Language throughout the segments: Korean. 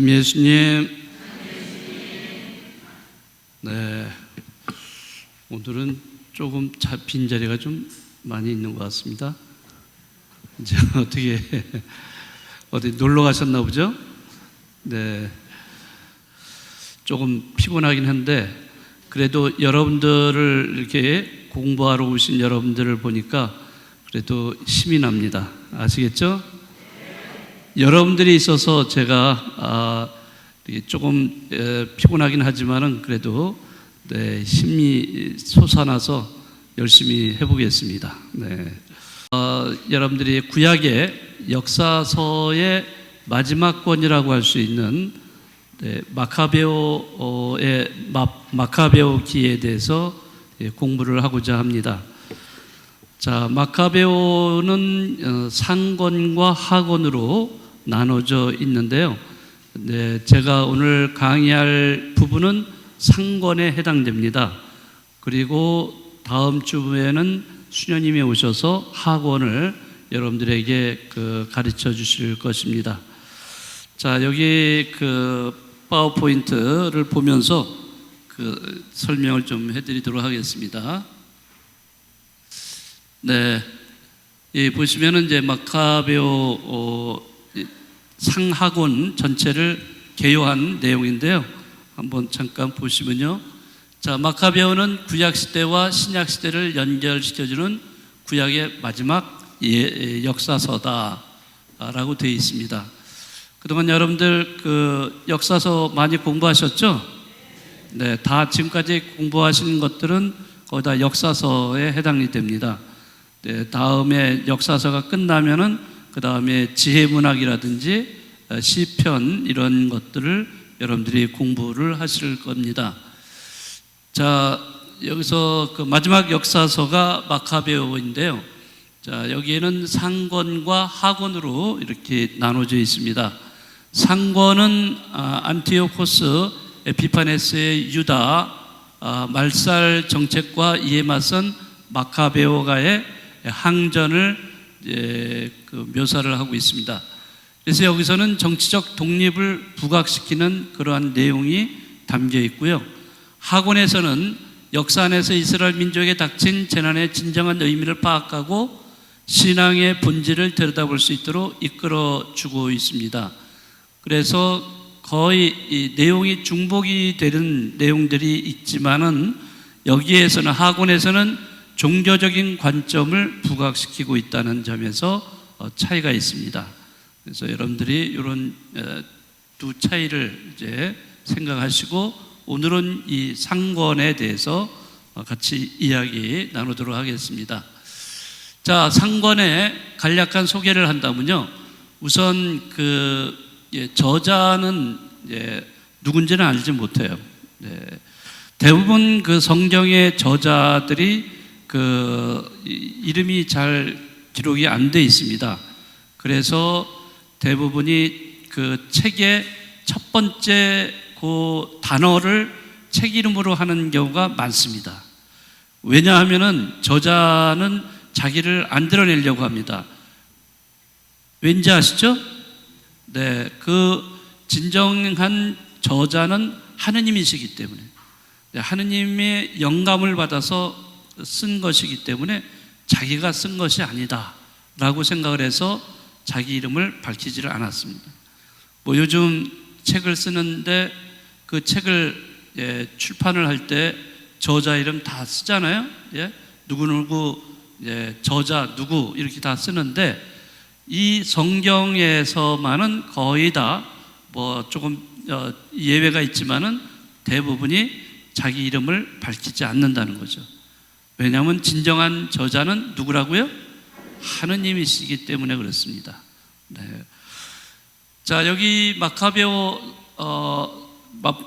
예수님, 네, 오늘은 조금 빈자리가 좀 많이 있는 것 같습니다. 이제 어떻게 어디 놀러 가셨나 보죠? 네, 조금 피곤하긴 한데 그래도 여러분들을 이렇게 공부하러 오신 여러분들을 보니까 그래도 힘이 납니다. 아시겠죠? 여러분들이 있어서 제가 조금 피곤하긴 하지만은 그래도 힘이 솟아나서 열심히 해보겠습니다. 네. 여러분들이 구약의 역사서의 마지막 권이라고 할 수 있는 마카베오기에 대해서 공부를 하고자 합니다. 자, 마카베오는 상권과 하권으로 나눠져 있는데요. 네, 제가 오늘 강의할 부분은 상권에 해당됩니다. 그리고 다음 주에는 수녀님이 오셔서 하권을 여러분들에게 가르쳐 주실 것입니다. 자, 여기 파워포인트를 보면서 설명을 좀 해드리도록 하겠습니다. 네, 보시면은 이제 마카베오 상하권 전체를 개요한 내용인데요. 한번 잠깐 보시면요. 자, 마카베오는 구약 시대와 신약 시대를 연결시켜주는 구약의 마지막 역사서다라고 되어 있습니다. 그동안 여러분들 역사서 많이 공부하셨죠? 네, 다 지금까지 공부하신 것들은 거의 다 역사서에 해당이 됩니다. 네, 다음에 역사서가 끝나면은 그 다음에 지혜문학이라든지 시편 이런 것들을 여러분들이 공부를 하실 겁니다. 자, 여기서 마지막 역사서가 마카베오인데요. 자, 여기에는 상권과 하권으로 이렇게 나눠져 있습니다. 상권은 안티오코스 에피파네스의 유다 말살 정책과 이에 맞선 마카베오가의 항전을 묘사를 하고 있습니다. 그래서 여기서는 정치적 독립을 부각시키는 그러한 내용이 담겨 있고요. 하권에서는 역사 안에서 이스라엘 민족에 닥친 재난의 진정한 의미를 파악하고 신앙의 본질을 들여다볼 수 있도록 이끌어 주고 있습니다. 그래서 거의 이 내용이 중복이 되는 내용들이 있지만은 여기에서는 하권에서는 종교적인 관점을 부각시키고 있다는 점에서 차이가 있습니다. 그래서 여러분들이 이런 두 차이를 이제 생각하시고 오늘은 이 상권에 대해서 같이 이야기 나누도록 하겠습니다. 자, 상권의 간략한 소개를 한다면요. 우선 저자는 누군지는 알지 못해요. 네. 대부분 성경의 저자들이 이름이 잘 기록이 안 돼 있습니다. 그래서 대부분이 책의 첫 번째 단어를 책 이름으로 하는 경우가 많습니다. 왜냐하면은 저자는 자기를 안 드러내려고 합니다. 왠지 아시죠? 네, 진정한 저자는 하느님이시기 때문에, 하느님의 영감을 받아서 쓴 것이기 때문에 자기가 쓴 것이 아니다 라고 생각을 해서 자기 이름을 밝히지를 않았습니다. 요즘 책을 쓰는데 그 책을 출판을 할 때 저자 이름 다 쓰잖아요. 누구누구 저자 누구 이렇게 다 쓰는데 이 성경에서만은 거의 다 조금 예외가 있지만은 대부분이 자기 이름을 밝히지 않는다는 거죠. 왜냐하면 진정한 저자는 누구라고요? 하느님이시기 때문에 그렇습니다. 네. 자, 여기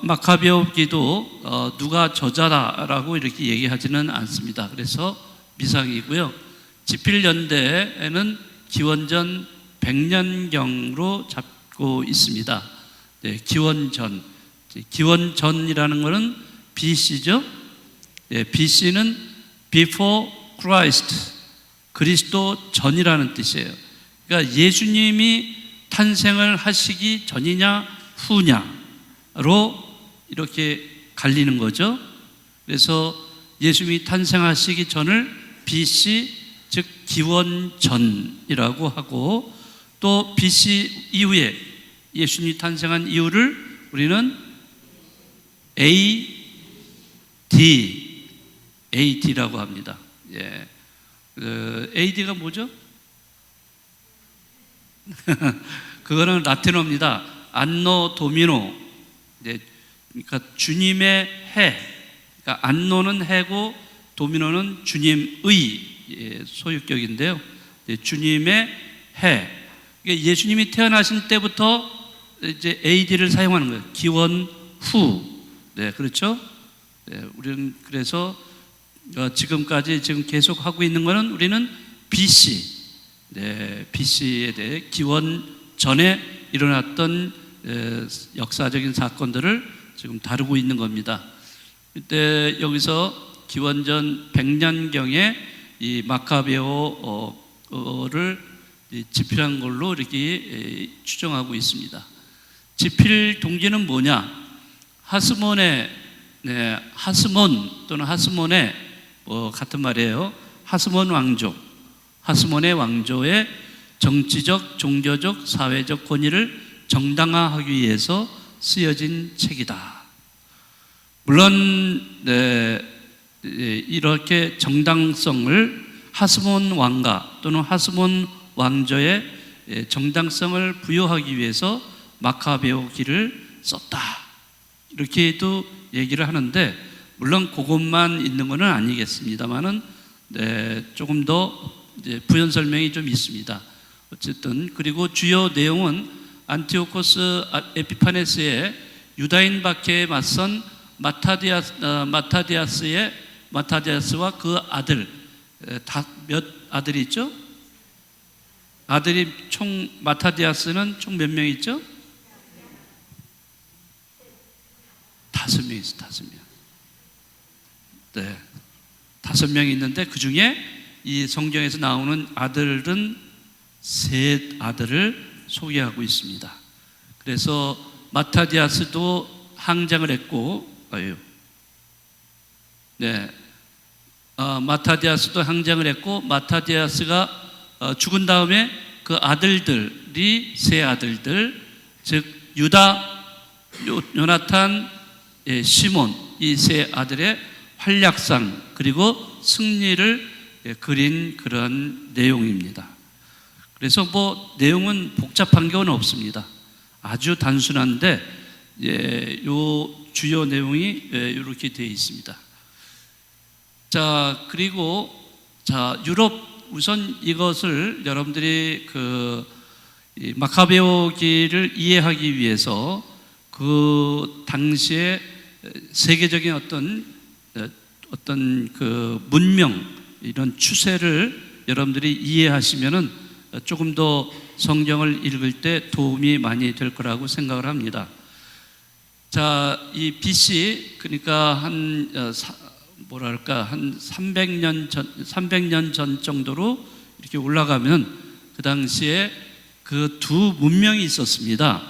마카베오기도 누가 저자다라고 이렇게 얘기하지는 않습니다. 그래서 미상이고요. 지필연대에는 기원전 100년경으로 잡고 있습니다. 네, 기원전이라는 것은 BC죠. 네, BC는 Before Christ, 그리스도 전이라는 뜻이에요. 그러니까 예수님이 탄생을 하시기 전이냐 후냐로 이렇게 갈리는 거죠. 그래서 예수님이 탄생하시기 전을 BC, 즉 기원전이라고 하고, 또 BC 이후에 예수님이 탄생한 이후를 우리는 AD라고 합니다. 예. AD가 뭐죠? 그거는 라틴어입니다. 안노 도미노. 네, 그러니까 주님의 해. 그러니까 안노는 해고 도미노는 주님의 소유격인데요. 네, 주님의 해. 예수님이 태어나신 때부터 이제 AD를 사용하는 거예요. 기원 후. 네, 그렇죠? 네, 우리는 그래서 지금까지 지금 계속 하고 있는 거는 우리는 BC, 네, BC에 대해 기원 전에 일어났던 역사적인 사건들을 지금 다루고 있는 겁니다. 그때 여기서 기원전 100년경에 이 마카베오를 집필한 걸로 이렇게 추정하고 있습니다. 집필 동기는 뭐냐? 하스몬의 하스몬 또는 하스몬의 같은 말이에요. 하스몬 왕조, 하스몬의 왕조의 정치적, 종교적, 사회적 권위를 정당화하기 위해서 쓰여진 책이다. 물론 이렇게 정당성을 하스몬 왕가 또는 하스몬 왕조의 정당성을 부여하기 위해서 마카베오기를 썼다. 이렇게도 얘기를 하는데, 물론 그것만 있는 것은 아니겠습니다만은 조금 더 부연 설명이 좀 있습니다. 어쨌든 그리고 주요 내용은 안티오코스 에피파네스의 유다인 박해에 맞선 마타디아스와 그 아들, 몇 아들이 있죠? 아들이 총, 마타디아스는 총 몇 명 있죠? 5명 있어요. 5명. 네, 5명이 있는데 그 중에 이 성경에서 나오는 아들은 3 아들을 소개하고 있습니다. 그래서 마타디아스도 항장을 했고, 마타디아스도 항장을 했고, 마타디아스가 죽은 다음에 그 아들들이 3 아들들, 즉 유다, 요나탄, 시몬, 이 3 아들의 활약상 그리고 승리를 그린 그런 내용입니다. 그래서 내용은 복잡한 건 없습니다. 아주 단순한데 요 주요 내용이 이렇게 되어 있습니다. 자, 그리고 유럽, 우선 이것을 여러분들이 이 마카베오기를 이해하기 위해서 그 당시에 세계적인 어떤 그 문명, 이런 추세를 여러분들이 이해하시면은 조금 더 성경을 읽을 때 도움이 많이 될 거라고 생각을 합니다. 자, 이 BC, 그러니까 한 300년 전 정도로 이렇게 올라가면 그 당시에 그 2 문명이 있었습니다.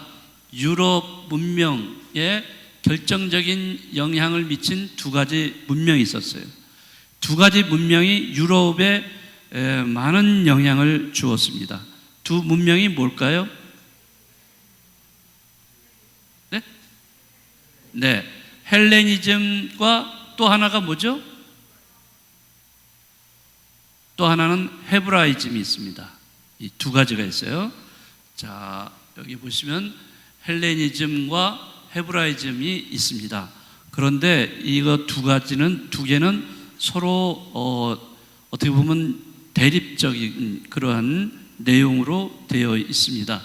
유럽 문명에 결정적인 영향을 미친 2가지 문명이 있었어요. 2가지 문명이 유럽에 많은 영향을 주었습니다. 2 문명이 뭘까요? 네, 헬레니즘과 또 하나가 뭐죠? 또 하나는 헤브라이즘이 있습니다. 이 2가지가 있어요. 자, 여기 보시면 헬레니즘과 헤브라이즘이 있습니다. 그런데 이거 2 개는 서로 어떻게 보면 대립적인 그러한 내용으로 되어 있습니다.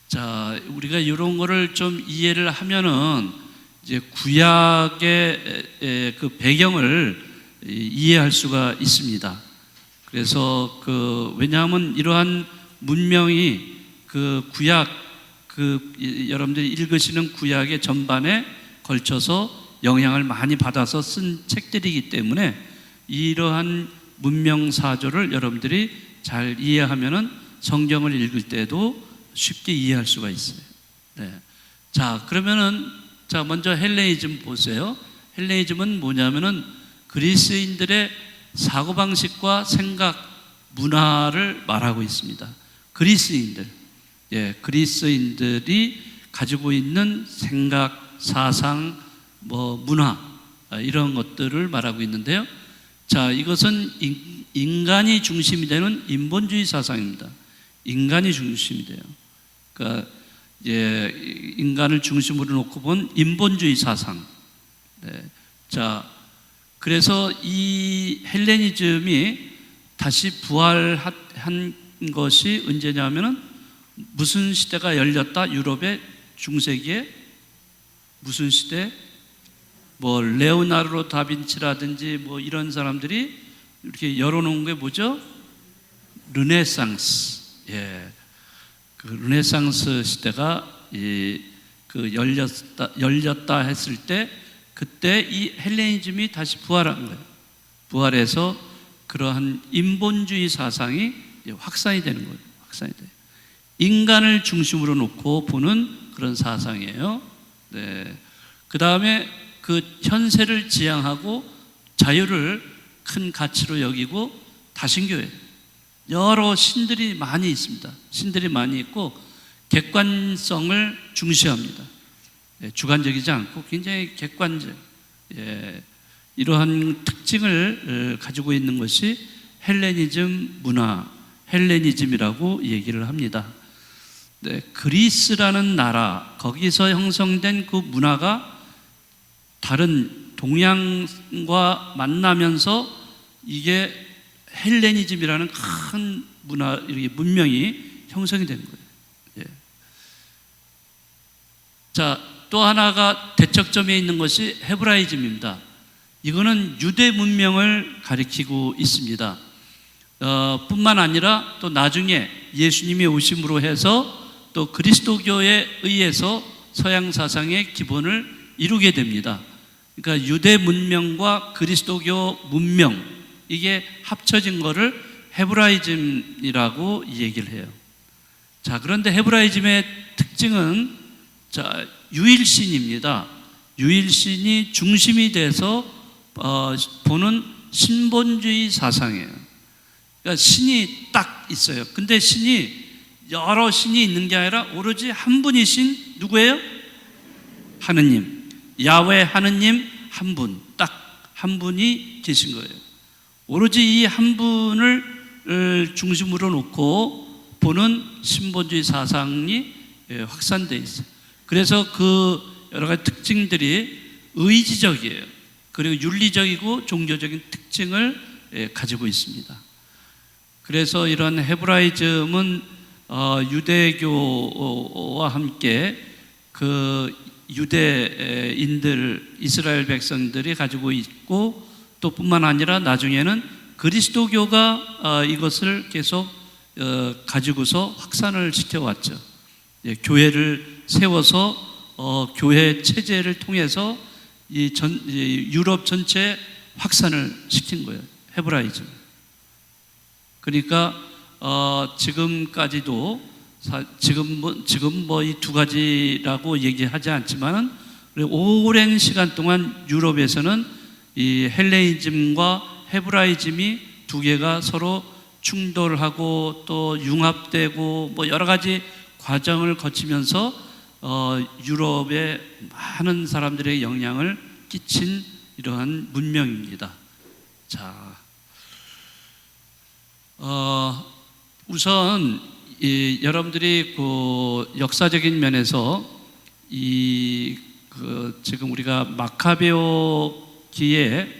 자, 우리가 이런 거를 좀 이해를 하면은 이제 구약의 그 배경을 이해할 수가 있습니다. 그래서 왜냐하면 이러한 문명이 그 구약, 여러분들이 읽으시는 구약의 전반에 걸쳐서 영향을 많이 받아서 쓴 책들이기 때문에 이러한 문명사조를 여러분들이 잘 이해하면은 성경을 읽을 때도 쉽게 이해할 수가 있어요. 네. 자, 그러면은 자, 먼저 헬레니즘 보세요. 헬레니즘은 뭐냐면은 그리스인들의 사고방식과 생각, 문화를 말하고 있습니다. 그리스인들, 그리스인들이 가지고 있는 생각, 사상, 문화, 이런 것들을 말하고 있는데요. 자, 이것은 인간이 중심이 되는 인본주의 사상입니다. 인간이 중심이 돼요. 그러니까 인간을 중심으로 놓고 본 인본주의 사상. 네. 자, 그래서 이 헬레니즘이 다시 부활한 것이 언제냐면은 무슨 시대가 열렸다? 유럽의 중세기에 무슨 시대? 레오나르도 다빈치라든지 이런 사람들이 이렇게 열어놓은 게 뭐죠? 르네상스. 그 르네상스 시대가 열렸다 했을 때 그때 이 헬레니즘이 다시 부활한 거예요. 부활해서 그러한 인본주의 사상이 확산이 되는 거예요. 확산이 돼요. 인간을 중심으로 놓고 보는 그런 사상이에요. 네. 그 다음에 그 현세를 지향하고 자유를 큰 가치로 여기고 다신교회. 여러 신들이 많이 있습니다. 신들이 많이 있고 객관성을 중시합니다. 주관적이지 않고 굉장히 객관적. 이러한 특징을 가지고 있는 것이 헬레니즘 문화, 헬레니즘이라고 얘기를 합니다. 네, 그리스라는 나라, 거기서 형성된 그 문화가 다른 동양과 만나면서 이게 헬레니즘이라는 큰 문명이 형성이 된 거예요. 자, 또 하나가 대척점에 있는 것이 헤브라이즘입니다. 이거는 유대 문명을 가리키고 있습니다. 뿐만 아니라 또 나중에 예수님이 오심으로 해서 또 그리스도교에 의해서 서양 사상의 기본을 이루게 됩니다. 그러니까 유대 문명과 그리스도교 문명, 이게 합쳐진 거를 헤브라이즘이라고 얘기를 해요. 자, 그런데 헤브라이즘의 특징은 유일신입니다. 유일신이 중심이 돼서 보는 신본주의 사상이에요. 그러니까 신이 딱 있어요. 근데 신이 여러 신이 있는 게 아니라 오로지 한 분이신 누구예요? 하느님. 야훼 하느님 한 분, 딱 한 분이 계신 거예요. 오로지 이 한 분을 중심으로 놓고 보는 신본주의 사상이 확산되어 있어요. 그래서 그 여러 가지 특징들이 의지적이에요. 그리고 윤리적이고 종교적인 특징을 가지고 있습니다. 그래서 이런 헤브라이즘은 유대교와 함께 그 유대인들, 이스라엘 백성들이 가지고 있고 또 뿐만 아니라 나중에는 그리스도교가 이것을 계속 가지고서 확산을 시켜왔죠. 교회를 세워서 교회 체제를 통해서 유럽 전체 확산을 시킨 거예요. 헤브라이즘. 그러니까 지금까지도 지금 이 두 가지라고 얘기하지 않지만은 오랜 시간 동안 유럽에서는 이 헬레니즘과 헤브라이즘이 두 개가 서로 충돌하고 또 융합되고 여러 가지 과정을 거치면서 유럽에 많은 사람들의 영향을 끼친 이러한 문명입니다. 자, 우선 여러분들이 그 역사적인 면에서 지금 우리가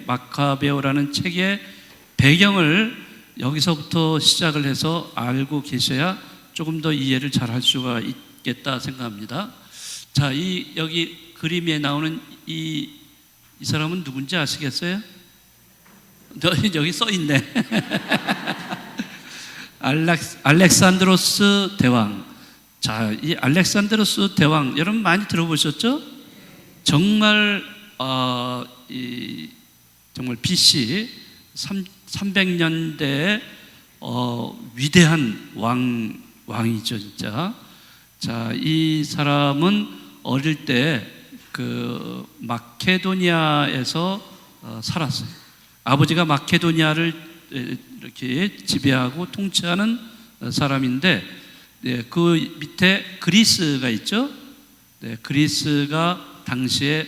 마카베오라는 책의 배경을 여기서부터 시작을 해서 알고 계셔야 조금 더 이해를 잘 할 수가 있겠다 생각합니다. 자, 여기 그림에 나오는 이 사람은 누군지 아시겠어요? 여기 써 있네. 알렉산드로스 대왕. 자, 이 알렉산드로스 대왕 여러분 많이 들어보셨죠? 정말 정말 BC 300년대 위대한 왕이죠, 진짜. 자, 이 사람은 어릴 때 그 마케도니아에서 살았어요. 아버지가 마케도니아를 이렇게 지배하고 통치하는 사람인데, 그 밑에 그리스가 있죠. 그리스가 당시에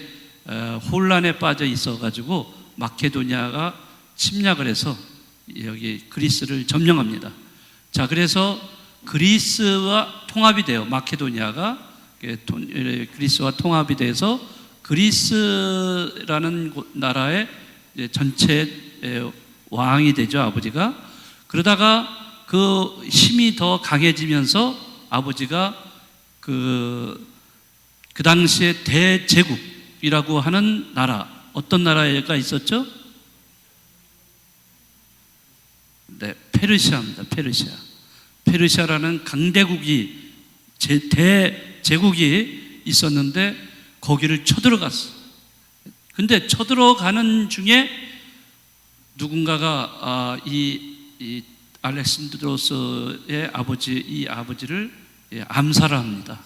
혼란에 빠져 있어가지고 마케도니아가 침략을 해서 여기 그리스를 점령합니다. 자, 그래서 그리스와 통합이 돼요. 마케도니아가 그리스와 통합이 돼서 그리스라는 나라의 전체 왕이 되죠, 아버지가. 그러다가 그 힘이 더 강해지면서 아버지가 그 당시에 대제국이라고 하는 나라, 어떤 나라가 있었죠? 네, 페르시아입니다. 페르시아라는 강대국이 대제국이 있었는데 거기를 쳐들어갔어. 근데 쳐들어가는 중에 누군가가 이 알렉산드로스의 이 아버지를 암살을 합니다.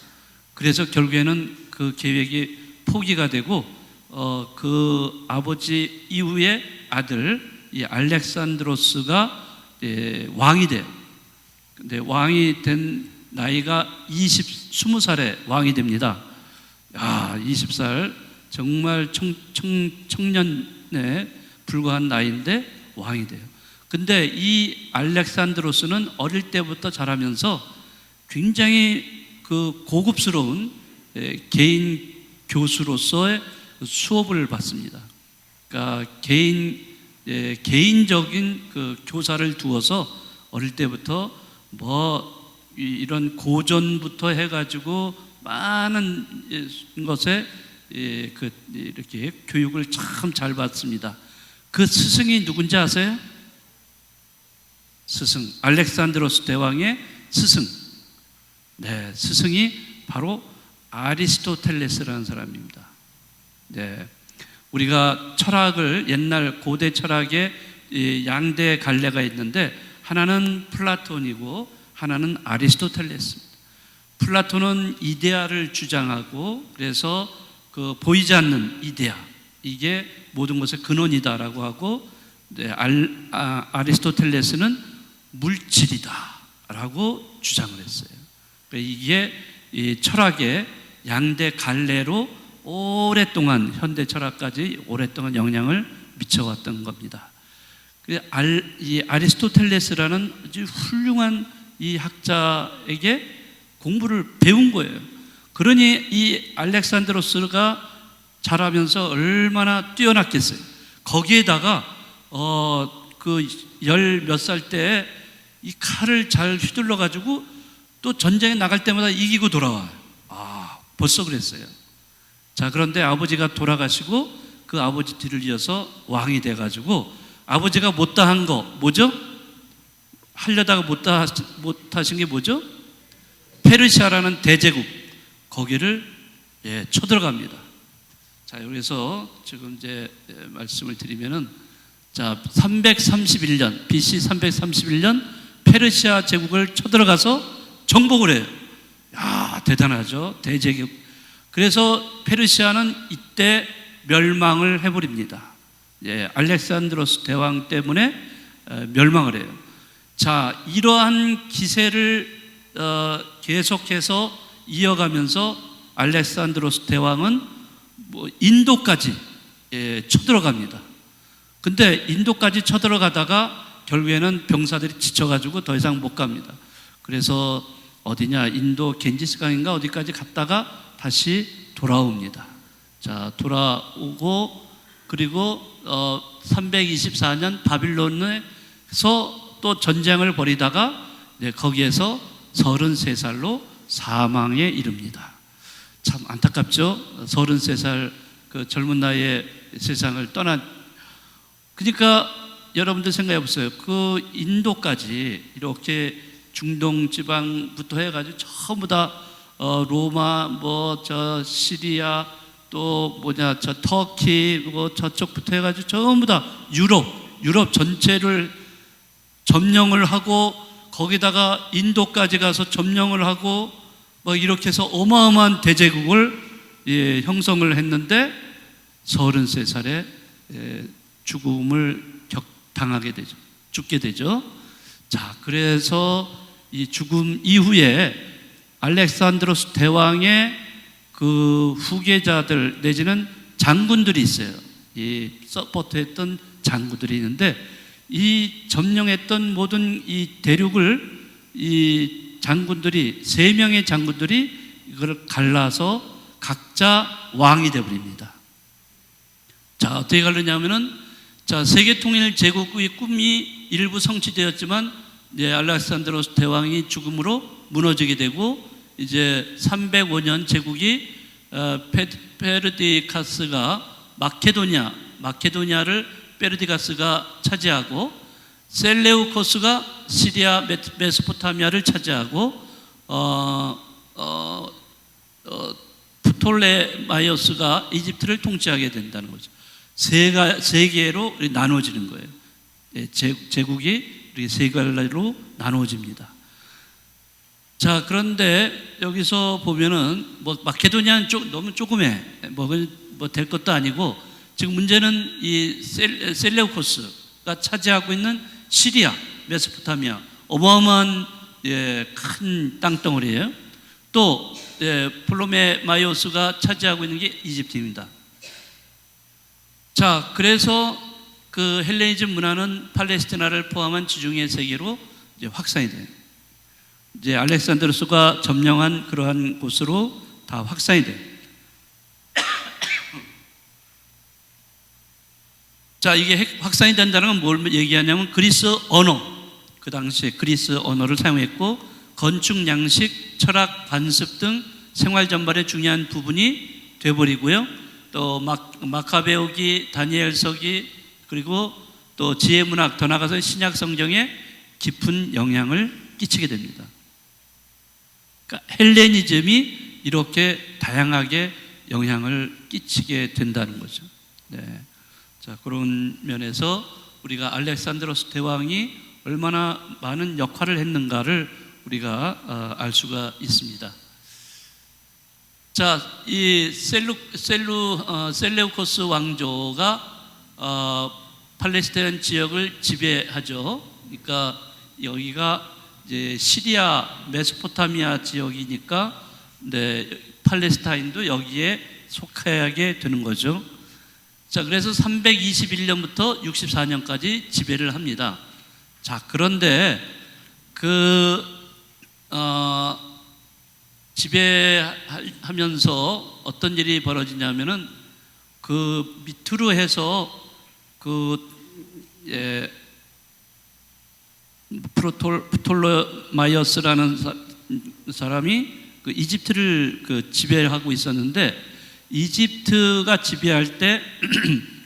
그래서 결국에는 그 계획이 포기가 되고 그 아버지 이후의 아들 이 알렉산드로스가 왕이 돼요. 근데 왕이 된 나이가 20살에 왕이 됩니다. 20살 정말 청년에 불과한 나이인데 왕이 돼요. 근데 이 알렉산드로스는 어릴 때부터 자라면서 굉장히 그 고급스러운 개인 교수로서의 수업을 받습니다. 그러니까 개인적인 그 교사를 두어서 어릴 때부터 이런 고전부터 해가지고 많은 것에 이렇게 교육을 참 잘 받습니다. 그 스승이 누군지 아세요? 스승, 알렉산드로스 대왕의 스승. 네, 스승이 바로 아리스토텔레스라는 사람입니다. 네, 우리가 철학을 옛날 고대 철학에 양대 갈래가 있는데 하나는 플라톤이고 하나는 아리스토텔레스입니다. 플라톤은 이데아를 주장하고 그래서 그 보이지 않는 이데아, 이게 모든 것의 근원이다라고 하고, 아리스토텔레스는 물질이다라고 주장을 했어요. 이게 이 철학의 양대 갈래로 오랫동안 현대 철학까지 오랫동안 영향을 미쳐왔던 겁니다. 이 아리스토텔레스라는 아주 훌륭한 이 학자에게 공부를 배운 거예요. 그러니 이 알렉산드로스가 자라면서 얼마나 뛰어났겠어요. 거기에다가 그 10몇 살 때 이 칼을 잘 휘둘러 가지고 또 전쟁에 나갈 때마다 이기고 돌아와요. 벌써 그랬어요. 자, 그런데 아버지가 돌아가시고 그 아버지 뒤를 이어서 왕이 돼 가지고 아버지가 못다한 거 뭐죠? 하려다가 못하신 게 뭐죠? 페르시아라는 대제국, 거기를 쳐들어갑니다. 자, 여기서 지금 이제 말씀을 드리면은, 자, 331년 BC 331년 페르시아 제국을 쳐들어가서 정복을 해요. 대단하죠, 대제국. 그래서 페르시아는 이때 멸망을 해버립니다. 알렉산드로스 대왕 때문에 멸망을 해요. 자, 이러한 기세를 계속해서 이어가면서 알렉산드로스 대왕은 인도까지 쳐들어갑니다. 근데 인도까지 쳐들어가다가 결국에는 병사들이 지쳐가지고 더 이상 못 갑니다. 그래서 어디냐, 인도 겐지스강인가 어디까지 갔다가 다시 돌아옵니다. 자, 돌아오고 그리고 324년 바빌론에서 또 전쟁을 벌이다가 거기에서 33살로 사망에 이릅니다. 참 안타깝죠. 33살 그 젊은 나이에 세상을 떠난. 그러니까 여러분들 생각해 보세요. 그 인도까지 이렇게 중동 지방부터 해가지고 전부 다 로마, 저 시리아, 또 저 터키, 저쪽부터 해가지고 전부 다 유럽 전체를 점령을 하고 거기다가 인도까지 가서 점령을 하고 이렇게 해서 어마어마한 대제국을 형성을 했는데 33살에 죽음을 당하게 되죠. 죽게 되죠. 자, 그래서 이 죽음 이후에 알렉산드로스 대왕의 그 후계자들 내지는 장군들이 있어요. 이 서포트했던 장군들이 있는데, 이 점령했던 모든 이 대륙을 이 장군들이 3명의 장군들이 이걸 갈라서 각자 왕이 되어버립니다. 자, 어떻게 갈르냐면은, 자, 세계통일 제국의 꿈이 일부 성취되었지만 알렉산드로스 대왕이 죽음으로 무너지게 되고, 이제 305년 제국이 페르디카스가 마케도니아를 페르디카스가 차지하고, 셀레우코스가 시리아 메소포타미아를 차지하고, 프톨레마이오스가 이집트를 통치하게 된다는 거죠. 세 개로 나눠지는 거예요. 제국이 세 갈래로 나눠집니다. 자, 그런데 여기서 보면은 마케도니아는 너무 조그매, 될 것도 아니고, 지금 문제는 이 셀레우코스가 차지하고 있는 시리아, 메소포타미아, 어마어마한 큰 땅덩어리예요. 또 플로메마이오스가 차지하고 있는 게 이집트입니다. 자, 그래서 그 헬레니즘 문화는 팔레스티나를 포함한 지중해 세계로 이제 확산이 돼요. 이제 알렉산드로스가 점령한 그러한 곳으로 다 확산이 돼요. 자, 이게 확산이 된다는 건 뭘 얘기하냐면, 그리스 언어, 그 당시에 그리스 언어를 사용했고, 건축 양식, 철학, 관습 등 생활 전반의 중요한 부분이 돼버리고요. 또 마카베오기, 다니엘서기, 그리고 또 지혜문학, 더 나아가서 신약 성경에 깊은 영향을 끼치게 됩니다. 그러니까 헬레니즘이 이렇게 다양하게 영향을 끼치게 된다는 거죠. 네. 자, 그런 면에서 우리가 알렉산드로스 대왕이 얼마나 많은 역할을 했는가를 우리가 알 수가 있습니다. 자, 이 셀레우코스 왕조가 팔레스타인 지역을 지배하죠. 그러니까 여기가 이제 시리아, 메소포타미아 지역이니까, 팔레스타인도 여기에 속하게 되는 거죠. 자, 그래서 321년부터 64년까지 지배를 합니다. 자, 그런데 지배하면서 어떤 일이 벌어지냐면은, 그 밑으로 해서 프톨레마이오스라는 사람이 그 이집트를 지배하고 있었는데, 이집트가 지배할 때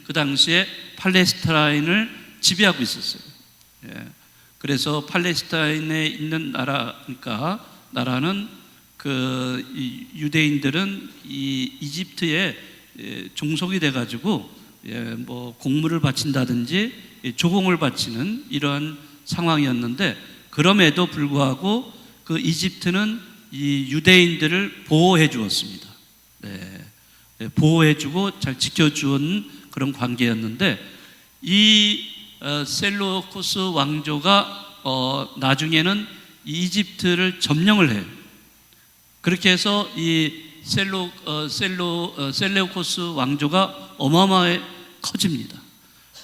그 당시에 팔레스타인을 지배하고 있었어요. 그래서 팔레스타인에 있는 나라는 이 유대인들은 이 이집트에 종속이 돼가지고 공물을 바친다든지 조공을 바치는 이러한 상황이었는데, 그럼에도 불구하고 그 이집트는 이 유대인들을 보호해 주었습니다. 보호해주고 잘 지켜주는 그런 관계였는데, 이 셀루코스 왕조가 나중에는 이집트를 점령을 해요. 그렇게 해서 이 셀레우코스 왕조가 어마어마하게 커집니다.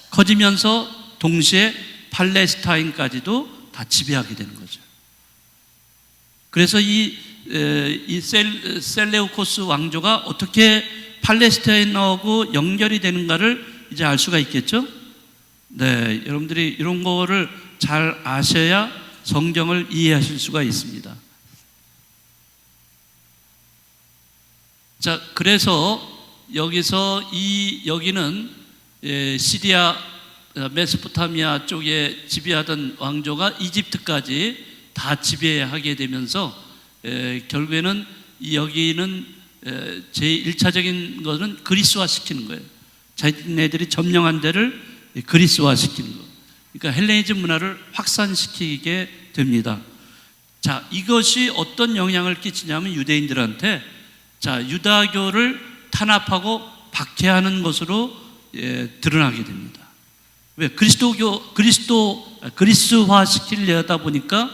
커지면서 동시에 팔레스타인까지도 다 지배하게 되는 거죠. 그래서 이 셀레우코스 왕조가 어떻게 팔레스타인하고 연결이 되는가를 이제 알 수가 있겠죠? 네, 여러분들이 이런 거를 잘 아셔야 성경을 이해하실 수가 있습니다. 자, 그래서 여기는 시리아, 메소포타미아 쪽에 지배하던 왕조가 이집트까지 다 지배하게 되면서 결국에는 여기는 제1차적인 것은 그리스화 시키는 거예요. 자기네들이 점령한 데를 그리스화 시키는 거. 그러니까 헬레니즘 문화를 확산시키게 됩니다. 자, 이것이 어떤 영향을 끼치냐면 유대인들한테 자, 유다교를 탄압하고 박해하는 것으로 드러나게 됩니다. 왜? 그리스도화 시키려다 보니까,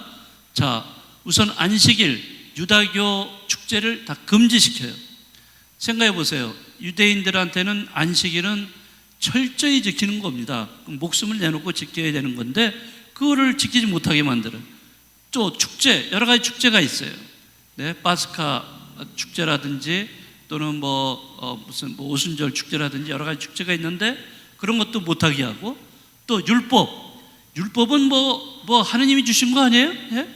자, 우선 안식일, 유다교 축제를 다 금지시켜요. 생각해 보세요. 유대인들한테는 안식일은 철저히 지키는 겁니다. 목숨을 내놓고 지켜야 되는 건데, 그거를 지키지 못하게 만들어요. 또 축제, 여러 가지 축제가 있어요. 네, 파스카 축제라든지 또는 무슨 오순절 축제라든지 여러 가지 축제가 있는데 그런 것도 못하게 하고, 또 율법은 하느님이 주신 거 아니에요? 예?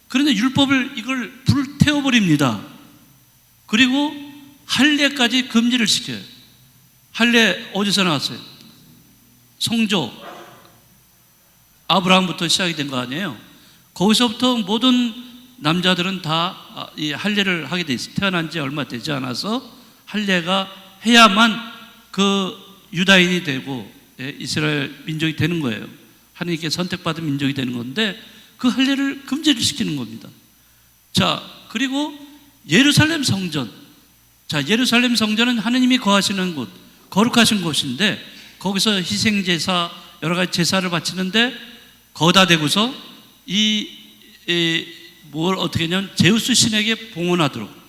그런데 율법을 이걸 불태워버립니다. 그리고 할례까지 금지를 시켜요. 할례 어디서 나왔어요? 성조 아브라함부터 시작이 된 거 아니에요? 거기서부터 모든 남자들은 다 이 할례를 하게 돼 있어요. 태어난 지 얼마 되지 않아서 할례가 해야만 그 유다인이 되고 이스라엘 민족이 되는 거예요. 하나님께 선택받은 민족이 되는 건데 그 할례를 금지를 시키는 겁니다. 자, 그리고 예루살렘 성전. 자, 예루살렘 성전은 하나님이 거하시는 곳, 거룩하신 곳인데 거기서 희생제사, 여러 가지 제사를 바치는데 거기다 대고서 뭘 어떻게 했냐면 제우스 신에게 봉헌하도록,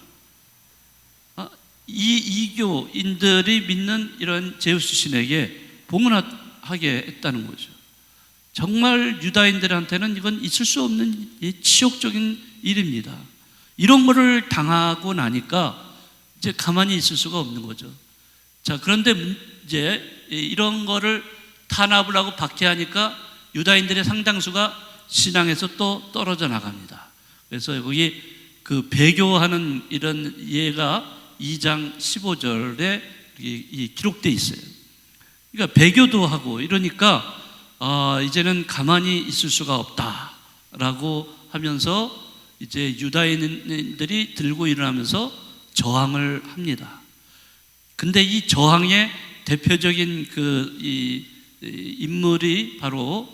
이 이교인들이 믿는 이런 제우스 신에게 봉헌하게 했다는 거죠. 정말 유다인들한테는 이건 있을 수 없는 치욕적인 일입니다. 이런 거를 당하고 나니까 이제 가만히 있을 수가 없는 거죠. 자, 그런데 이제 이런 거를 탄압을 하고 박해하니까 유다인들의 상당수가 신앙에서 또 떨어져 나갑니다. 그래서 거기 그 배교하는 이런 예가 2장 15절에 기록되어 있어요. 그러니까 배교도 하고 이러니까 이제는 가만히 있을 수가 없다라고 하면서 이제 유다인들이 들고 일어나면서 저항을 합니다. 근데 이 저항의 대표적인 이 인물이 바로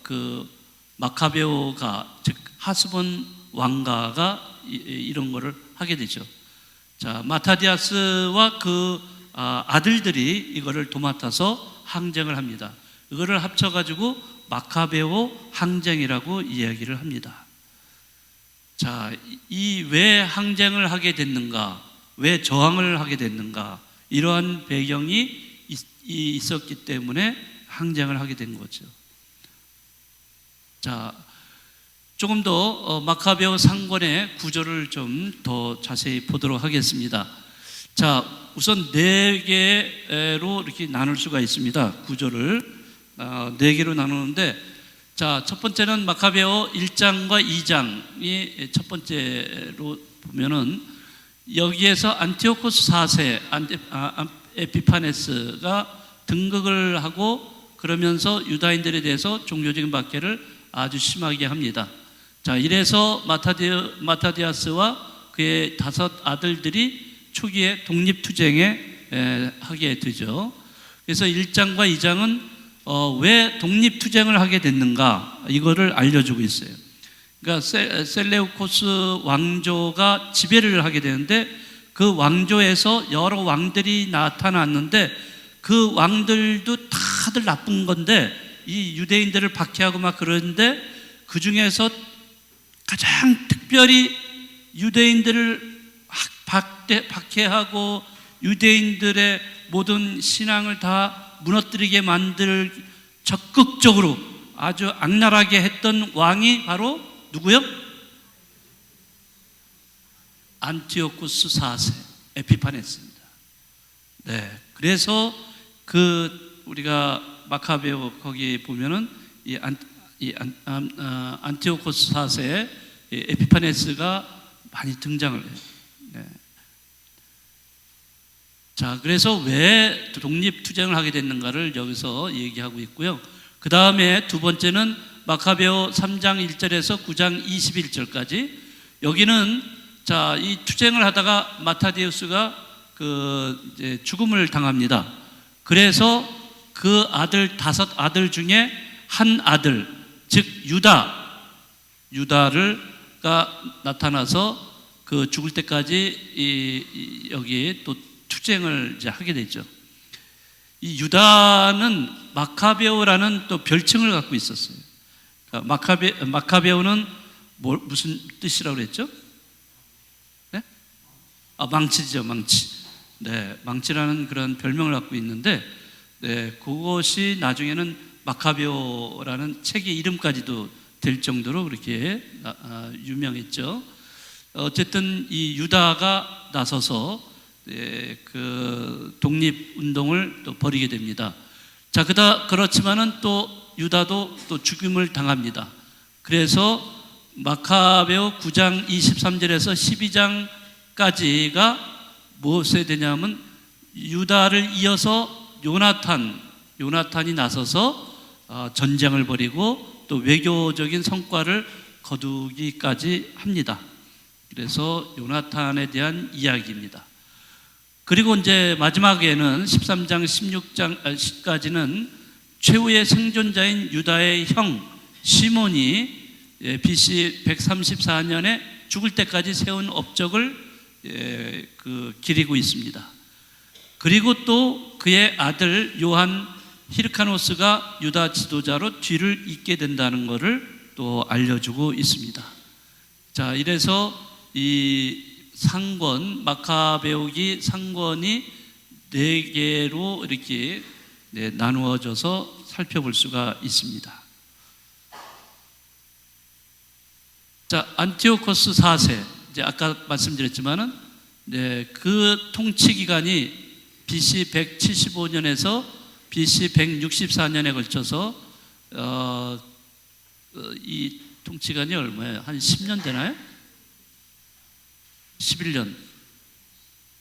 그 마카베오가, 즉 하스본 왕가가 이런 거를 하게 되죠. 자, 마타디아스와 그 아들들이 이거를 도맡아서 항쟁을 합니다. 이거를 합쳐가지고 마카베오 항쟁이라고 이야기를 합니다. 자, 이 왜 항쟁을 하게 됐는가, 왜 저항을 하게 됐는가, 이러한 배경이 있었기 때문에 항쟁을 하게 된 거죠. 자, 조금 더 마카베오 상권의 구조를 좀 더 자세히 보도록 하겠습니다. 자, 우선 4개로 이렇게 나눌 수가 있습니다. 구조를 4개로 나누는데, 자, 첫 번째는 마카베오 1장과 2장이 첫 번째로 보면은 여기에서 안티오코스 4세 에피파네스가 등극을 하고 그러면서 유다인들에 대해서 종교적인 박해를 아주 심하게 합니다. 자, 이래서 마타디아스와 그의 5 아들들이 초기에 독립투쟁에 하게 되죠. 그래서 1장과 2장은 왜 독립투쟁을 하게 됐는가, 이거를 알려주고 있어요. 그러니까 셀레우코스 왕조가 지배를 하게 되는데 그 왕조에서 여러 왕들이 나타났는데 그 왕들도 다들 나쁜 건데 이 유대인들을 박해하고 막 그러는데 그 중에서 가장 특별히 유대인들을 박해하고 유대인들의 모든 신앙을 다 무너뜨리게 만들 적극적으로 아주 악랄하게 했던 왕이 바로 누구요? 안티오쿠스 4세 에피파네스입니다. 네, 그래서 우리가 마카베오 거기 보면은 안티오코스 4세 에피파네스가 많이 등장을 해요. 네. 자, 그래서 왜 독립투쟁을 하게 됐는가를 여기서 얘기하고 있고요. 그 다음에 두 번째는 마카베오 3장 1절에서 9장 21절까지. 여기는 자, 이 투쟁을 하다가 마타디우스가 이제 죽음을 당합니다. 그래서 그 5 아들 중에 한 아들, 즉 유다가 나타나서 그 죽을 때까지 여기 또 투쟁을 이제 하게 되죠. 이 유다는 마카베오라는 또 별칭을 갖고 있었어요. 마카베오는 무슨 뜻이라고 그랬죠? 네? 망치죠, 망치. 네, 망치라는 그런 별명을 갖고 있는데, 네, 그것이 나중에는 마카베오라는 책의 이름까지도 될 정도로 그렇게 유명했죠. 어쨌든 이 유다가 나서서 그 독립운동을 또 벌이게 됩니다. 자, 그렇지만은 또 유다도 또 죽임을 당합니다. 그래서 마카베오 9장 23절에서 12장까지가 무엇에 되냐면 유다를 이어서 요나탄이 나서서 전쟁을 벌이고 또 외교적인 성과를 거두기까지 합니다. 그래서 요나탄에 대한 이야기입니다. 그리고 이제 마지막에는 13장 16장까지는 최후의 생존자인 유다의 형 시몬이 BC 134년에 죽을 때까지 세운 업적을 기리고 있습니다. 그리고 또 그의 아들 요한 히르카노스가 유다 지도자로 뒤를 잇게 된다는 것을 또 알려주고 있습니다. 자, 이래서 이 상권, 마카베오기 상권이 4개로 이렇게 나누어져서 살펴볼 수가 있습니다. 자, 안티오코스 4세, 이제 아까 말씀드렸지만은 그 통치 기간이 BC 175년에서 BC 164년에 걸쳐서 이 통치기간이 얼마예요? 한 10년 되나요?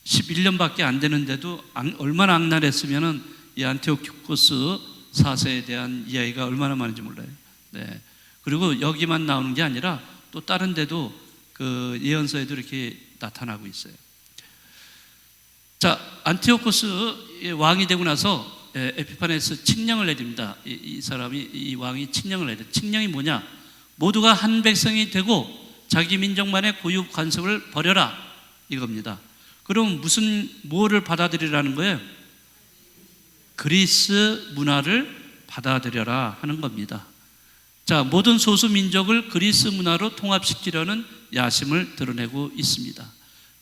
11년밖에 안 되는데도 얼마나 악랄했으면은 이 안티오코스 4세에 대한 이야기가 얼마나 많은지 몰라요. 네. 그리고 여기만 나오는 게 아니라 또 다른 데도 그 예언서에도 이렇게 나타나고 있어요. 자, 안티오코스 왕이 되고 나서 에피파네스 칙령을 내립니다. 이 왕이 칙령을 내려. 칙령이 뭐냐? 모두가 한 백성이 되고 자기 민족만의 고유 관습을 버려라, 이겁니다. 그럼 뭐를 받아들이라는 거예요? 그리스 문화를 받아들여라 하는 겁니다. 자, 모든 소수 민족을 그리스 문화로 통합시키려는 야심을 드러내고 있습니다.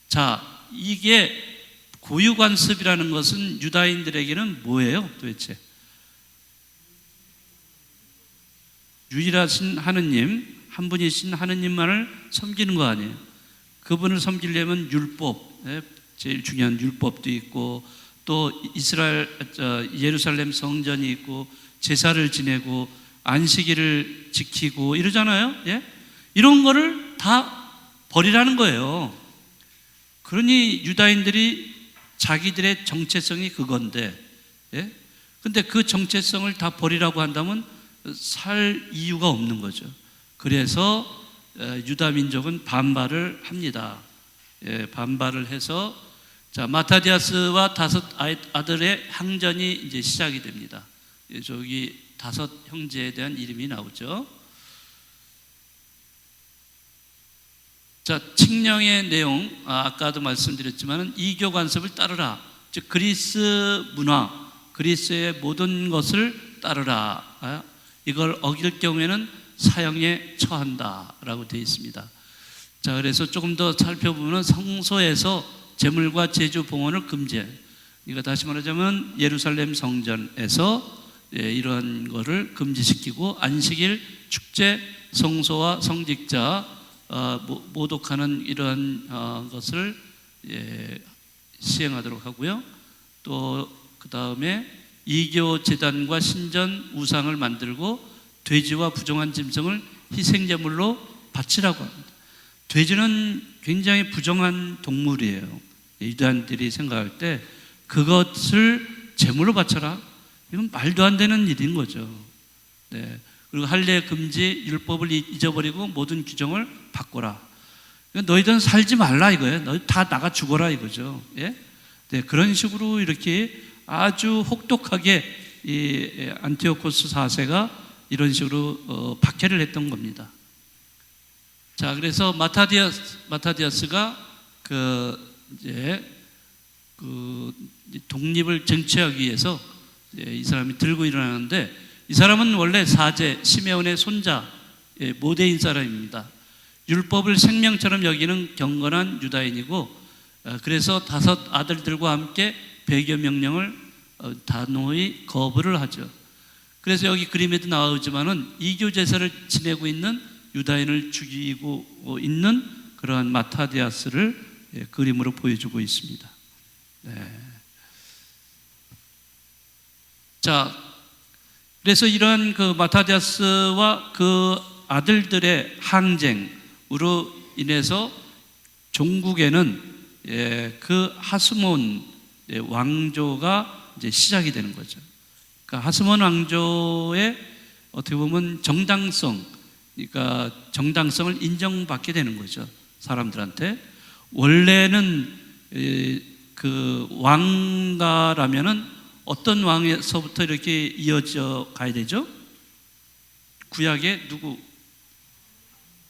자, 이게 고유 관습이라는 것은 유다인들에게는 뭐예요, 도대체? 유일하신 하느님, 한 분이신 하느님만을 섬기는 거 아니에요. 그분을 섬기려면 율법, 제일 중요한 율법도 있고, 또 예루살렘 성전이 있고, 제사를 지내고, 안식일을 지키고 이러잖아요. 예? 이런 거를 다 버리라는 거예요. 그러니 유다인들이 자기들의 정체성이 그건데, 예? 근데 그 정체성을 다 버리라고 한다면 살 이유가 없는 거죠. 그래서 유다 민족은 반발을 합니다. 반발을 해서, 자, 마타디아스와 5 아들의 항전이 이제 시작이 됩니다. 저기 5 형제에 대한 이름이 나오죠. 자, 칙령의 내용, 아까도 말씀드렸지만 이교 관습을 따르라. 즉 그리스 문화, 그리스의 모든 것을 따르라. 이걸 어길 경우에는 사형에 처한다라고 되어 있습니다. 자, 그래서 조금 더 살펴보면 성소에서 제물과 제주 봉헌을 금지해. 이거 다시 말하자면 예루살렘 성전에서 이런 거를 금지시키고, 안식일, 축제, 성소와 성직자 모독하는 이런 것을 시행하도록 하고요. 또 그 다음에 이교 제단과 신전 우상을 만들고 돼지와 부정한 짐승을 희생제물로 바치라고 합니다. 돼지는 굉장히 부정한 동물이에요. 유다인들이 생각할 때 그것을 제물로 바쳐라, 이건 말도 안 되는 일인 거죠. 네. 그리고 할례 금지, 율법을 잊어버리고 모든 규정을 바꿔라. 너희들은 살지 말라 이거예요. 너희 다 나가 죽어라 이거죠. 예? 네, 그런 식으로 이렇게 아주 혹독하게 이 안티오코스 4세가 이런 식으로 박해를 했던 겁니다. 자, 그래서 마타디아스가 이제 독립을 쟁취하기 위해서 이 사람이 들고 일어나는데, 이 사람은 원래 사제 시메온의 손자, 모대인 사람입니다. 율법을 생명처럼 여기는 경건한 유다인이고, 그래서 5 아들들과 함께 배교 명령을 단호히 거부를 하죠. 그래서 여기 그림에도 나오지만은 이교 제사를 지내고 있는 유다인을 죽이고 있는 그러한 마타디아스를 그림으로 보여주고 있습니다. 네. 자, 그래서 이런 그 마타디아스와 그 아들들의 항쟁으로 인해서 종국에는 그 하스몬 왕조가 이제 시작이 되는 거죠. 그러니까 하스몬 왕조의 어떻게 보면 그러니까 정당성을 인정받게 되는 거죠, 사람들한테. 원래는 그 왕가라면은 어떤 왕에서부터 이렇게 이어져 가야 되죠? 구약의 누구?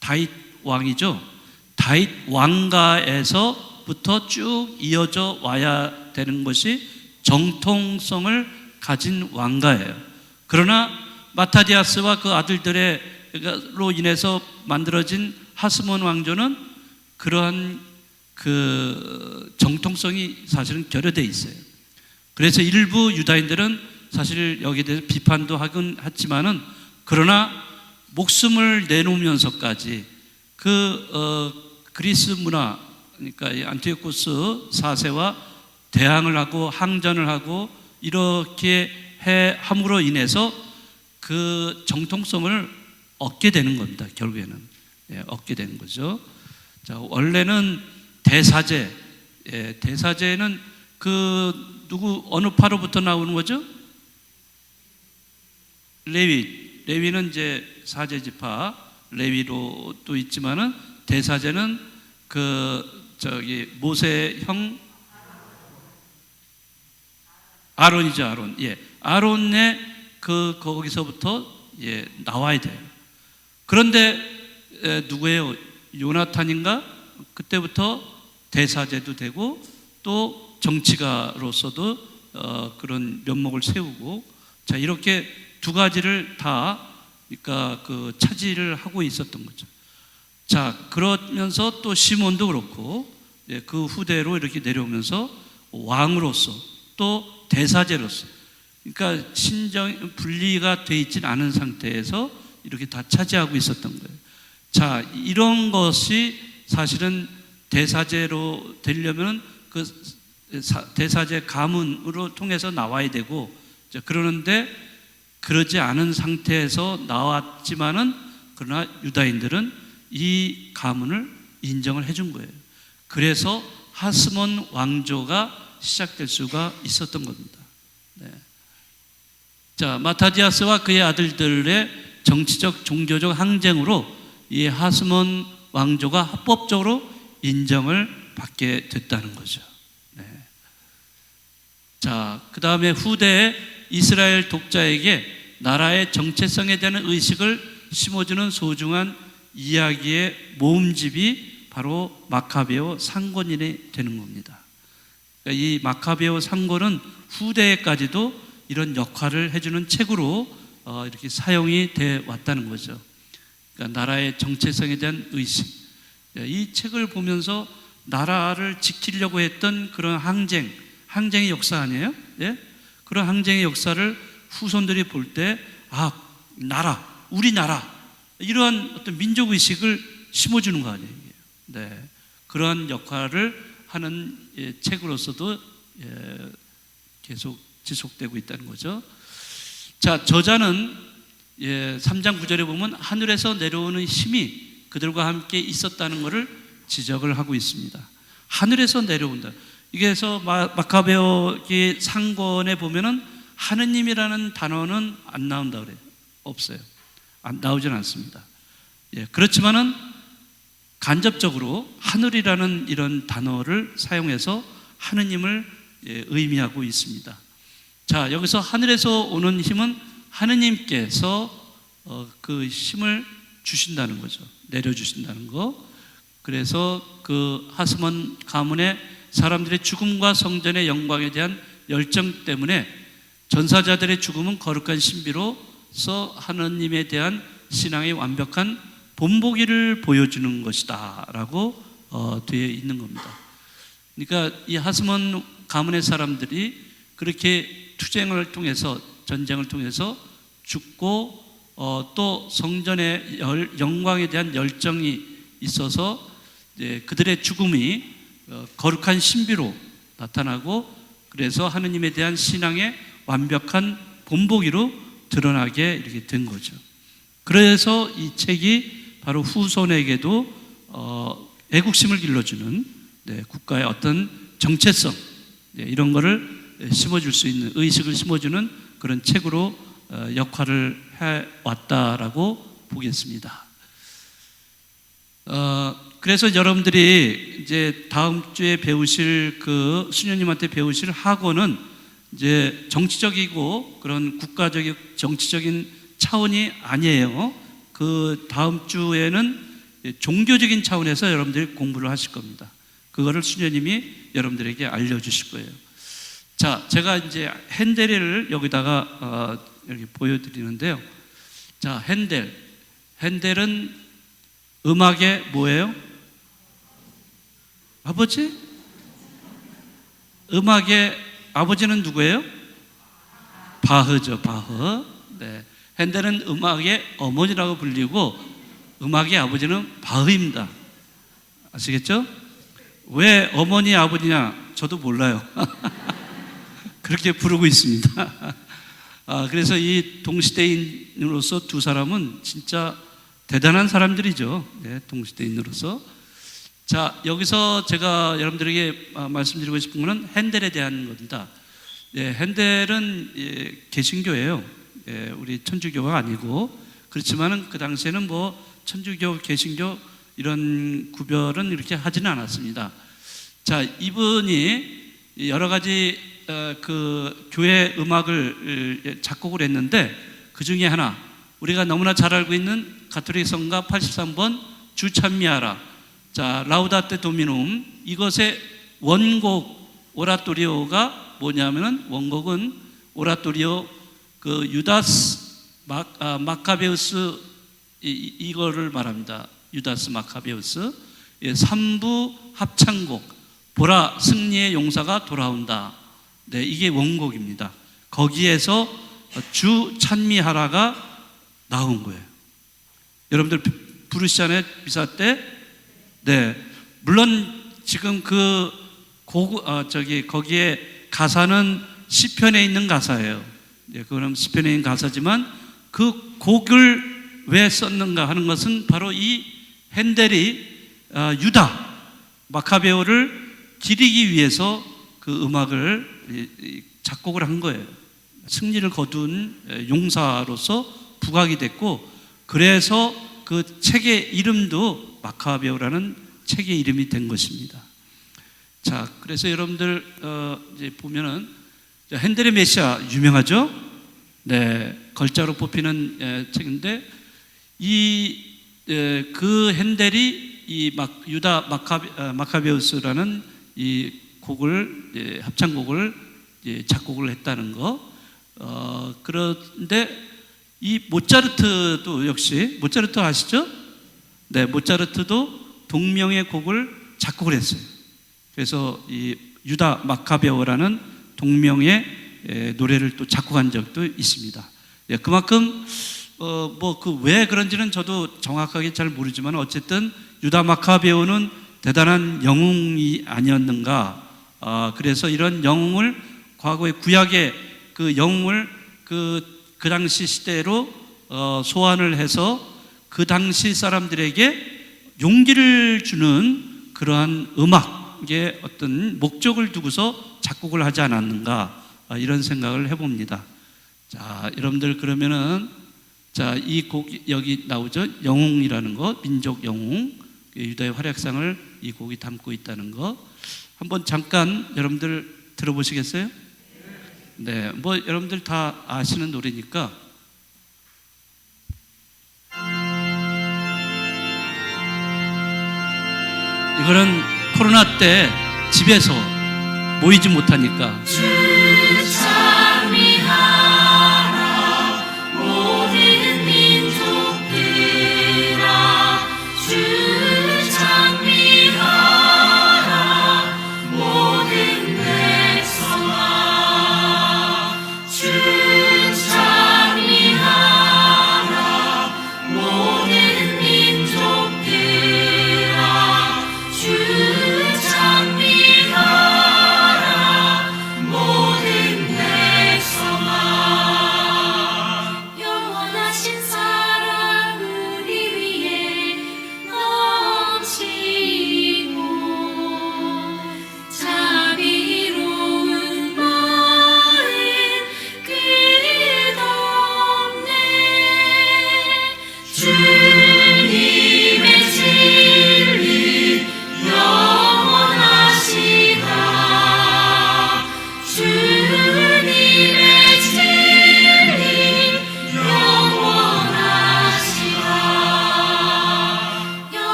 다윗 왕이죠. 다윗 왕가에서부터 쭉 이어져 와야 되는 것이 정통성을 가진 왕가예요. 그러나 마타디아스와 그 아들들로 인해서 만들어진 하스몬 왕조는 그러한 그 정통성이 사실은 결여되어 있어요. 그래서 일부 유다인들은 사실 여기에 대해서 비판도 하긴 했지만은, 그러나 목숨을 내놓으면서까지 그리스 문화, 그러니까 안티오코스 4세와 대항을 하고 항전을 하고 이렇게 함으로 인해서 그 정통성을 얻게 되는 겁니다. 결국에는 얻게 되는 거죠. 자, 원래는 대사제, 대사제는 어느 파로부터 나오는 거죠? 레위는 이제 사제지파 레위로 또 있지만은, 대사제는 모세 형 아론이죠, 아론. 아론의 거기서부터 나와야 돼요. 그런데 누구예요? 요나탄인가? 그때부터 대사제도 되고 또 정치가로서도 그런 면목을 세우고, 자, 이렇게 2가지를 다 그러니까 차지를 하고 있었던 거죠. 자, 그러면서 또 시몬도 그렇고 그 후대로 이렇게 내려오면서 왕으로서 또 대사제로서, 그러니까 신정 분리가 돼 있지는 않은 상태에서 이렇게 다 차지하고 있었던 거예요. 자, 이런 것이 사실은 대사제로 되려면 그 대사제 가문으로 통해서 나와야 되고, 그러는데 그러지 않은 상태에서 나왔지만은, 그러나 유다인들은 이 가문을 인정을 해준 거예요. 그래서 하스몬 왕조가 시작될 수가 있었던 겁니다. 네. 자, 마타디아스와 그의 아들들의 정치적 종교적 항쟁으로 이 하스몬 왕조가 합법적으로 인정을 받게 됐다는 거죠. 네. 자, 그 다음에 후대에 이스라엘 독자에게 나라의 정체성에 대한 의식을 심어주는 소중한 이야기의 모음집이 바로 마카베오 상권이 되는 겁니다. 그러니까 이 마카베오 상권은 후대에까지도 이런 역할을 해주는 책으로 이렇게 사용이 돼 왔다는 거죠. 그러니까 나라의 정체성에 대한 의식. 이 책을 보면서 나라를 지키려고 했던 그런 항쟁의 역사 아니에요? 예? 그런 항쟁의 역사를 후손들이 볼 때, 우리 나라, 이러한 어떤 민족의식을 심어주는 거 아니에요? 네. 그러한 역할을 하는 책으로서도 계속 지속되고 있다는 거죠. 자, 저자는 3장 9절에 보면 하늘에서 내려오는 힘이 그들과 함께 있었다는 것을 지적을 하고 있습니다. 하늘에서 내려온다. 이게서 마카베오 상권에 보면은 하느님이라는 단어는 안 나온다 그래요. 없어요. 나오진 않습니다. 그렇지만은 간접적으로 하늘이라는 이런 단어를 사용해서 하느님을 의미하고 있습니다. 자, 여기서 하늘에서 오는 힘은 하느님께서 그 힘을 주신다는 거죠. 내려주신다는 거. 그래서 그 하스몬 가문의 사람들의 죽음과 성전의 영광에 대한 열정 때문에 전사자들의 죽음은 거룩한 신비로서 하나님에 대한 신앙의 완벽한 본보기를 보여주는 것이다 라고 되어 있는 겁니다. 그러니까 이 하스몬 가문의 사람들이 그렇게 투쟁을 통해서, 전쟁을 통해서 죽고 또 성전의 영광에 대한 열정이 있어서 그들의 죽음이 거룩한 신비로 나타나고, 그래서 하느님에 대한 신앙의 완벽한 본보기로 드러나게 이렇게 된 거죠. 그래서 이 책이 바로 후손에게도 애국심을 길러주는 국가의 어떤 정체성, 이런 거를 심어줄 수 있는, 의식을 심어주는 그런 책으로 역할을 해왔다라고 보겠습니다. 그래서 여러분들이 이제 다음 주에 배우실 그 수녀님한테 배우실 학원은 이제 정치적이고 그런 국가적인 정치적인 차원이 아니에요. 그 다음 주에는 종교적인 차원에서 여러분들이 공부를 하실 겁니다. 그거를 수녀님이 여러분들에게 알려주실 거예요. 자, 제가 이제 핸델을 여기다가 이렇게 보여드리는데요. 자, 핸델은 음악의 뭐예요? 아버지? 음악의 아버지는 누구예요? 바흐죠, 바흐. 네. 핸델은 음악의 어머니라고 불리고 음악의 아버지는 바흐입니다. 아시겠죠? 왜 어머니 아버지냐? 저도 몰라요. 그렇게 부르고 있습니다. 그래서 이 동시대인으로서 두 사람은 진짜 대단한 사람들이죠. 네, 동시대인으로서. 자, 여기서 제가 여러분들에게 말씀드리고 싶은 것은 핸델에 대한 겁니다. 네, 핸델은 개신교예요. 네, 우리 천주교가 아니고. 그렇지만은 그 당시에는 뭐 천주교, 개신교 이런 구별은 이렇게 하지는 않았습니다. 자, 이분이 여러 가지 그 교회 음악을 작곡을 했는데, 그 중에 하나 우리가 너무나 잘 알고 있는 가톨릭 성가 83번 주 찬미하라, 자, 라우다테 도미눔, 이것의 원곡 오라토리오가 뭐냐면은, 원곡은 오라토리오 그 유다스 마카베우스 이거를 말합니다. 유다스 마카베우스 3부 합창곡 보라 승리의 용사가 돌아온다. 네, 이게 원곡입니다. 거기에서 주 찬미하라가 나온 거예요. 여러분들 부르시잖아요, 미사 때. 네, 물론 지금 그 거기에 가사는 시편에 있는 가사예요. 네, 그거는 시편에 있는 가사지만 그 곡을 왜 썼는가 하는 것은 바로 이 핸델이 유다 마카베오를 기리기 위해서 그 음악을 작곡을 한 거예요. 승리를 거둔 용사로서 부각이 됐고, 그래서 그 책의 이름도 마카베오라는 책의 이름이 된 것입니다. 자, 그래서 여러분들 이제 보면은 핸델의 메시아 유명하죠? 네, 걸작으로 뽑히는 책인데, 그 핸델이 이 유다 마카베우스라는 이 곡을, 합창곡을 작곡을 했다는 거. 그런데 이 모차르트도 역시, 모차르트 아시죠? 네, 모차르트도 동명의 곡을 작곡을 했어요. 그래서 이 유다 마카베오라는 동명의 노래를 또 작곡한 적도 있습니다. 그만큼 뭐 그 왜 그런지는 저도 정확하게 잘 모르지만, 어쨌든 유다 마카베오는 대단한 영웅이 아니었는가. 그래서 이런 영웅을, 과거의 구약의 그 영웅을 그 당시 시대로 소환을 해서 그 당시 사람들에게 용기를 주는 그러한 음악의 어떤 목적을 두고서 작곡을 하지 않았는가, 이런 생각을 해봅니다. 자, 여러분들 그러면은, 자, 이 곡 여기 나오죠? 영웅이라는 거, 민족 영웅, 유다의 활약상을 이 곡이 담고 있다는 거 한번 잠깐 여러분들 들어보시겠어요? 네, 뭐 여러분들 다 아시는 노래니까. 그거는 코로나 때 집에서 모이지 못하니까.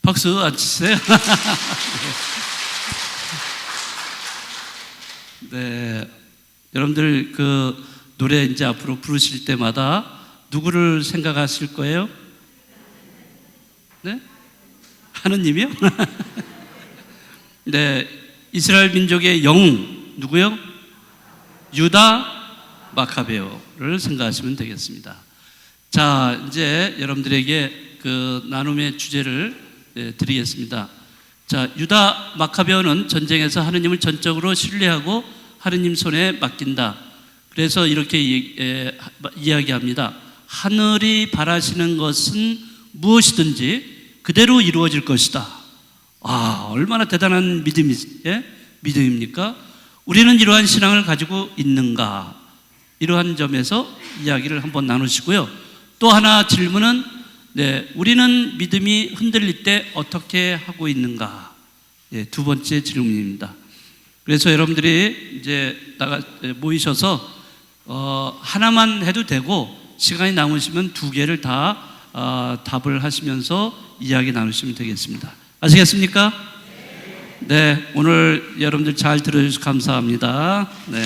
박수 안 치세요? 네, 여러분들 그 노래 이제 앞으로 부르실 때마다 누구를 생각하실 거예요? 네? 하느님이요? 네, 이스라엘 민족의 영웅 누구요? 유다 마카베오를 생각하시면 되겠습니다. 자, 이제 여러분들에게 그 나눔의 주제를 드리겠습니다. 자, 유다 마카베오는 전쟁에서 하느님을 전적으로 신뢰하고 하느님 손에 맡긴다. 그래서 이렇게 이야기합니다. 하늘이 바라시는 것은 무엇이든지 그대로 이루어질 것이다. 아, 얼마나 대단한 믿음입니까? 우리는 이러한 신앙을 가지고 있는가? 이러한 점에서 이야기를 한번 나누시고요. 또 하나 질문은 우리는 믿음이 흔들릴 때 어떻게 하고 있는가? 두 번째 질문입니다. 그래서 여러분들이 이제 모이셔서 하나만 해도 되고 시간이 남으시면 두 개를 다 답을 하시면서 이야기 나누시면 되겠습니다. 아시겠습니까? 네, 오늘 여러분들 잘 들어주셔서 감사합니다. 네.